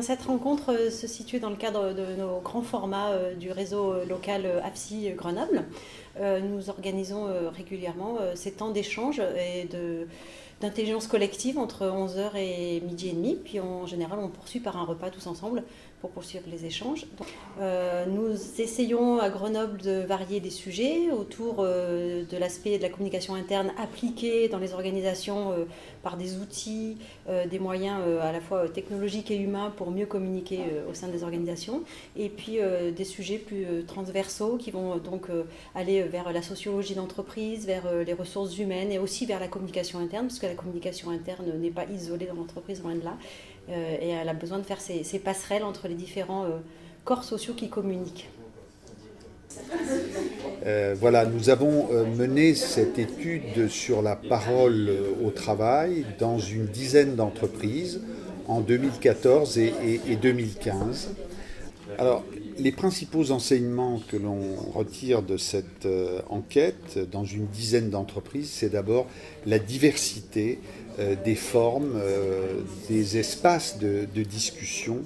Cette rencontre se situe dans le cadre de nos grands formats du réseau local APSI Grenoble. Nous organisons régulièrement ces temps d'échange et d'intelligence collective entre 11 h et midi et demi. Puis en général, on poursuit par un repas tous ensemble pour poursuivre les échanges. Nous essayons à Grenoble de varier des sujets autour de l'aspect de la communication interne appliquée dans les organisations par des outils, des moyens à la fois technologiques et humains pour mieux communiquer au sein des organisations. Et puis des sujets plus transversaux qui vont donc aller vers la sociologie d'entreprise, vers les ressources humaines et aussi vers la communication interne, puisque la communication interne n'est pas isolée dans l'entreprise, loin de là. Et elle a besoin de faire ces passerelles entre les différents corps sociaux qui communiquent. Voilà, nous avons mené cette étude sur la parole au travail dans une dizaine d'entreprises en 2014 et 2015. Alors, les principaux enseignements que l'on retire de cette enquête dans une dizaine d'entreprises, c'est d'abord la diversité des formes, des espaces de discussion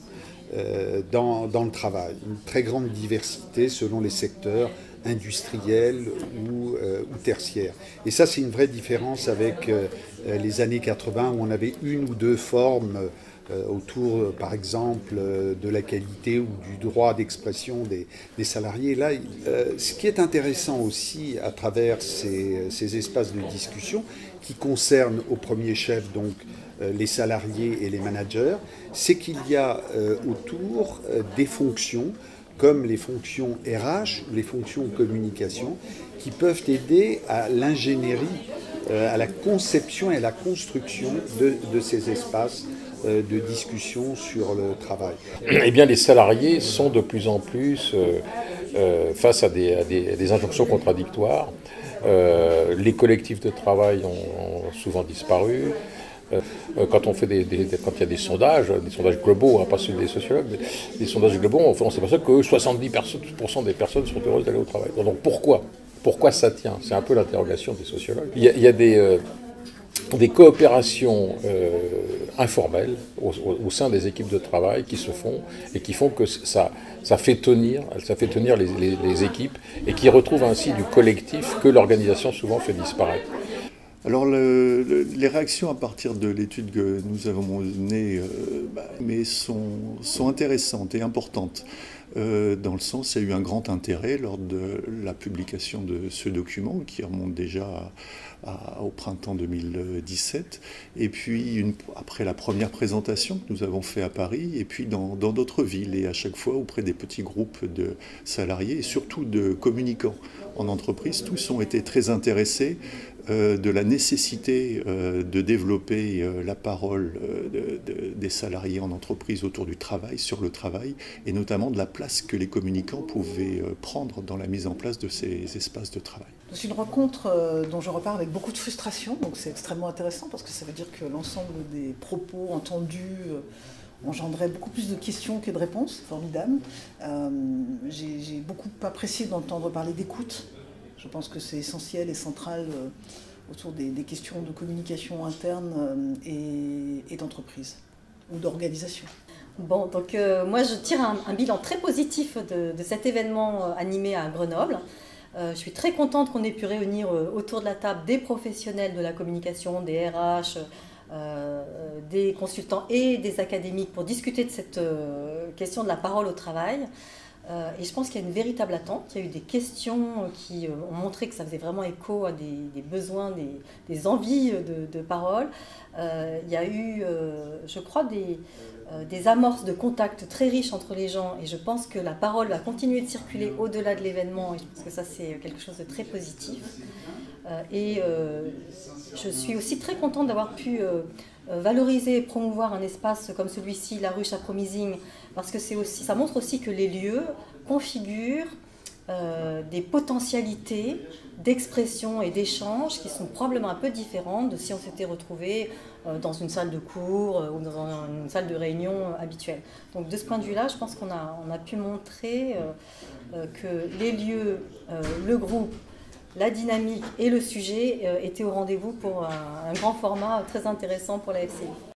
dans le travail. Une très grande diversité selon les secteurs industriels ou tertiaires. Et ça, c'est une vraie différence avec les années 80 où on avait une ou deux formes autour, par exemple, de la qualité ou du droit d'expression des salariés. Là, ce qui est intéressant aussi à travers ces espaces de discussion, qui concernent au premier chef donc les salariés et les managers, c'est qu'il y a autour des fonctions, comme les fonctions RH ou les fonctions communication, qui peuvent aider à l'ingénierie, à la conception et à la construction de ces espaces de discussion sur le travail. Eh bien, les salariés sont de plus en plus face à des injonctions contradictoires. Les collectifs de travail ont souvent disparu. Quand on fait quand il y a des sondages globaux, hein, pas ceux des sociologues, mais des sondages globaux, on s'aperçoit que 70% des personnes sont heureuses d'aller au travail. Donc pourquoi ça tient? C'est un peu l'interrogation des sociologues. Il y a des coopérations informelles au sein des équipes de travail qui se font et qui font que ça fait tenir les équipes et qui retrouvent ainsi du collectif que l'organisation souvent fait disparaître. Alors les réactions à partir de l'étude que nous avons menée sont intéressantes et importantes. Dans le sens, il y a eu un grand intérêt lors de la publication de ce document qui remonte déjà au printemps 2017, et puis après la première présentation que nous avons fait à Paris, et puis dans d'autres villes, et à chaque fois auprès des petits groupes de salariés et surtout de communicants en entreprise. Tous ont été très intéressés de la nécessité de développer la parole des salariés en entreprise autour du travail, sur le travail, et notamment de la place que les communicants pouvaient prendre dans la mise en place de ces espaces de travail. C'est une rencontre dont je repars avec beaucoup de frustration, donc c'est extrêmement intéressant parce que ça veut dire que l'ensemble des propos entendus engendrait beaucoup plus de questions que de réponses, formidable. J'ai beaucoup apprécié d'entendre parler d'écoute. Je pense que c'est essentiel et central autour des questions de communication interne et d'entreprise ou d'organisation. Bon, donc moi je tire un bilan très positif de cet événement animé à Grenoble. Je suis très contente qu'on ait pu réunir autour de la table des professionnels de la communication, des RH, des consultants et des académiques pour discuter de cette question de la parole au travail. Et je pense qu'il y a une véritable attente. Il y a eu des questions qui ont montré que ça faisait vraiment écho à des besoins, des envies de parole. Il y a eu, je crois, des amorces de contact très riches entre les gens. Et je pense que la parole va continuer de circuler au-delà de l'événement. Et je pense que ça, c'est quelque chose de très positif. Et je suis aussi très contente d'avoir pu valoriser et promouvoir un espace comme celui-ci, la ruche à Promising, parce que ça montre aussi que les lieux configurent des potentialités d'expression et d'échange qui sont probablement un peu différentes de si on s'était retrouvé dans une salle de cours ou dans une salle de réunion habituelle. Donc de ce point de vue-là, je pense qu'on a pu montrer que les lieux, le groupe, la dynamique et le sujet étaient au rendez-vous pour un grand format très intéressant pour la FCI.